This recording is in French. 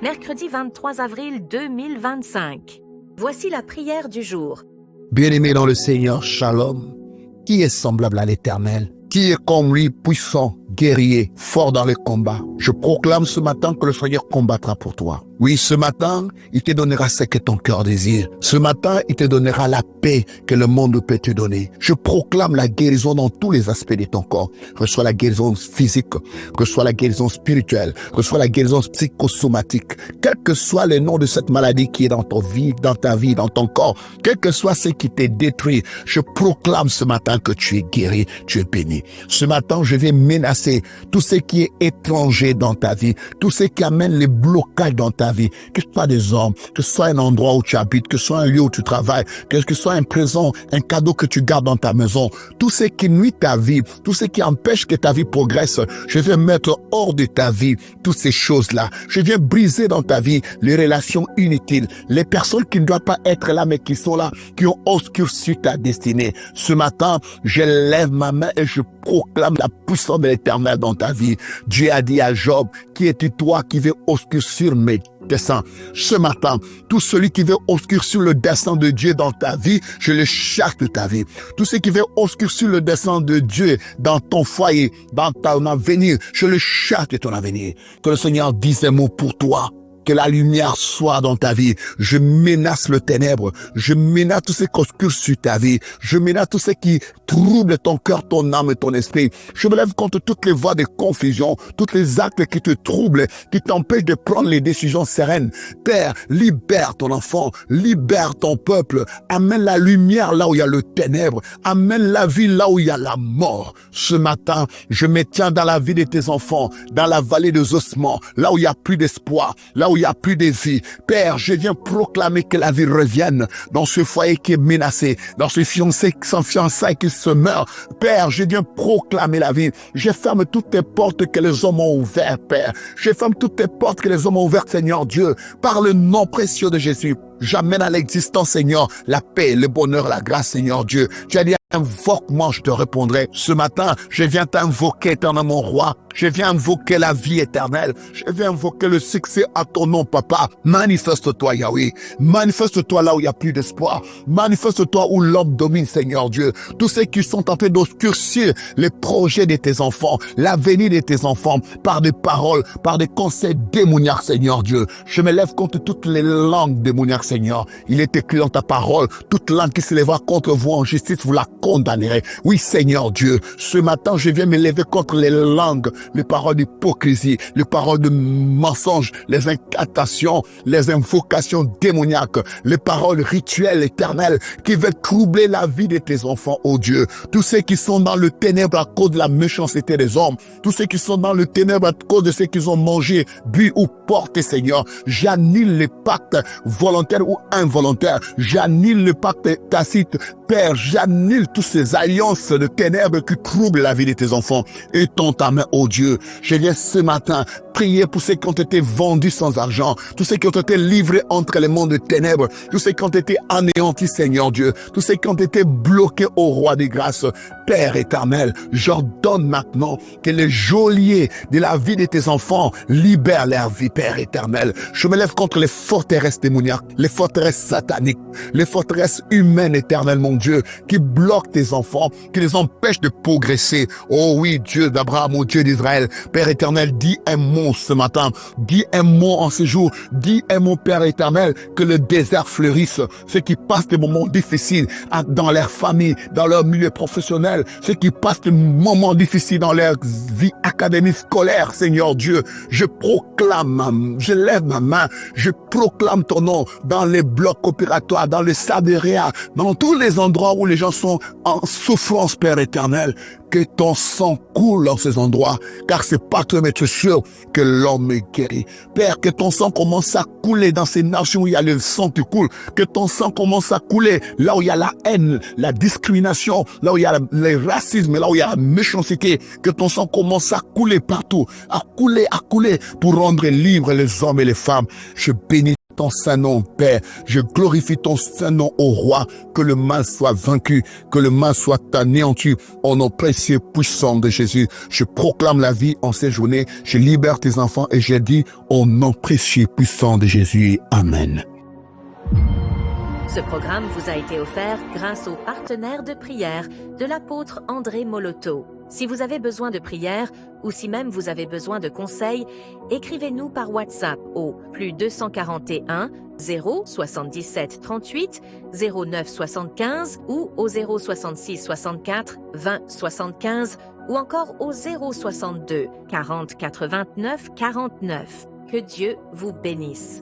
mercredi 23 avril 2025. Voici la prière du jour. Bien-aimé dans le Seigneur, Shalom, qui est semblable à l'Éternel, qui est comme lui, puissant, guerrier, fort dans les combats. Je proclame ce matin que le Seigneur combattra pour toi. Oui, ce matin, il te donnera ce que ton cœur désire. Ce matin, il te donnera la paix que le monde peut te donner. Je proclame la guérison dans tous les aspects de ton corps. Reçois la guérison physique, reçois la guérison spirituelle, reçois la guérison psychosomatique. Quel que soit le nom de cette maladie qui est dans ta vie, dans ton corps, quel que soit ce qui t'est détruit, je proclame ce matin que tu es guéri, tu es béni. Ce matin, je vais menacer tout ce qui est étranger dans ta vie, tout ce qui amène les blocages dans ta vie, que ce soit des hommes, que ce soit un endroit où tu habites, que ce soit un lieu où tu travailles, que ce soit un présent, un cadeau que tu gardes dans ta maison, tout ce qui nuit ta vie, tout ce qui empêche que ta vie progresse, je vais mettre hors de ta vie toutes ces choses-là. Je viens briser dans ta vie les relations inutiles, les personnes qui ne doivent pas être là mais qui sont là, qui ont obscurci ta destinée. Ce matin, je lève ma main et je proclame la puissance de l'Éternel dans ta vie. Dieu a dit à Job, qui es-tu toi qui veux obscurcir mes desseins? Ce matin, tout celui qui veut obscurcir le dessein de Dieu dans ta vie, je le chasse de ta vie. Tout ce qui veut obscurcir le dessein de Dieu dans ton foyer, dans ton avenir, je le chasse de ton avenir. Que le Seigneur dise un mot pour toi. Que la lumière soit dans ta vie. Je menace le ténèbre. Je menace tout ce qui obscurcit ta vie. Je menace tout ce qui trouble ton cœur, ton âme et ton esprit. Je me lève contre toutes les voies de confusion, tous les actes qui te troublent, qui t'empêchent de prendre les décisions sereines. Père, libère ton enfant, libère ton peuple. Amène la lumière là où il y a le ténèbre. Amène la vie là où il y a la mort. Ce matin, je me tiens dans la vie de tes enfants, dans la vallée des ossements, là où il n'y a plus d'espoir, là où il n'y a plus de vie. Père, je viens proclamer que la vie revienne dans ce foyer qui est menacé, dans ce fiancé sans fiançailles qui se meurt. Père, je viens proclamer la vie. Je ferme toutes les portes que les hommes ont ouvertes, Père. Je ferme toutes les portes que les hommes ont ouvertes, Seigneur Dieu, par le nom précieux de Jésus. J'amène à l'existence, Seigneur, la paix, le bonheur, la grâce, Seigneur Dieu. Tu as dit, invoque-moi, je te répondrai. Ce matin, je viens t'invoquer, éternel mon roi. Je viens invoquer la vie éternelle. Je viens invoquer le succès à ton nom, Papa. Manifeste-toi, Yahweh. Manifeste-toi là où il n'y a plus d'espoir. Manifeste-toi où l'homme domine, Seigneur Dieu. Tous ceux qui sont en train d'obscurcir les projets de tes enfants, l'avenir de tes enfants, par des paroles, par des conseils démoniaques, Seigneur Dieu. Je me lève contre toutes les langues démoniaques, Seigneur. Il est écrit dans ta parole, toute langue qui se lèvera contre vous en justice, vous la condamnerez. Oui, Seigneur Dieu, ce matin, je viens me lever contre les langues, les paroles d'hypocrisie, les paroles de mensonges, les incantations, les invocations démoniaques, les paroles rituelles éternelles qui veulent troubler la vie de tes enfants, oh Dieu. Tous ceux qui sont dans le ténèbre à cause de la méchanceté des hommes, tous ceux qui sont dans le ténèbre à cause de ce qu'ils ont mangé, bu ou porté, Seigneur, j'annule les pactes volontaires ou involontaires, j'annule le pacte tacite. Père, j'annule toutes ces alliances de ténèbres qui troublent la vie de tes enfants. Étends ta main, oh Dieu. Je viens ce matin prier pour ceux qui ont été vendus sans argent, tous ceux qui ont été livrés entre les mondes de ténèbres, tous ceux qui ont été anéantis, Seigneur Dieu, tous ceux qui ont été bloqués au roi des grâces. Père éternel, j'ordonne maintenant que les geôliers de la vie de tes enfants libèrent leur vie, Père éternel. Je me lève contre les forteresses démoniaques, les forteresses sataniques, les forteresses humaines, éternel, mon Dieu, qui bloquent tes enfants, qui les empêchent de progresser. Oh oui, Dieu d'Abraham, oh Dieu d'Israël, Père éternel, dis un mot ce matin, dis un mot en ce jour, dis un mot, Père éternel, que le désert fleurisse, ceux qui passent des moments difficiles dans leur famille, dans leur milieu professionnel, ceux qui passent des moments difficiles dans leur vie académique scolaire, Seigneur Dieu, je proclame, je lève ma main, je proclame ton nom dans les blocs opératoires, dans les sadéria, dans tous les endroits où les gens sont en souffrance, Père éternel. Que ton sang coule dans ces endroits, car c'est pas toi, mais tu es sûr que l'homme est guéri. Père, que ton sang commence à couler dans ces nations où il y a le sang qui coule. Que ton sang commence à couler là où il y a la haine, la discrimination, là où il y a le racisme, là où il y a la méchanceté. Que ton sang commence à couler partout, à couler, pour rendre libres les hommes et les femmes. Je bénis ton saint nom, Père. Je glorifie ton saint nom, ô roi. Que le mal soit vaincu, que le mal soit anéanti. Au nom précieux puissant de Jésus, je proclame la vie en ces journées. Je libère tes enfants et j'ai dit au nom précieux puissant de Jésus. Amen. Ce programme vous a été offert grâce aux partenaires de prière de l'apôtre André Moloto. Si vous avez besoin de prière ou si même vous avez besoin de conseils, écrivez-nous par WhatsApp au +241 0 77 38 09 75 ou au 066 64 20 75 ou encore au 062 40 89 49. Que Dieu vous bénisse.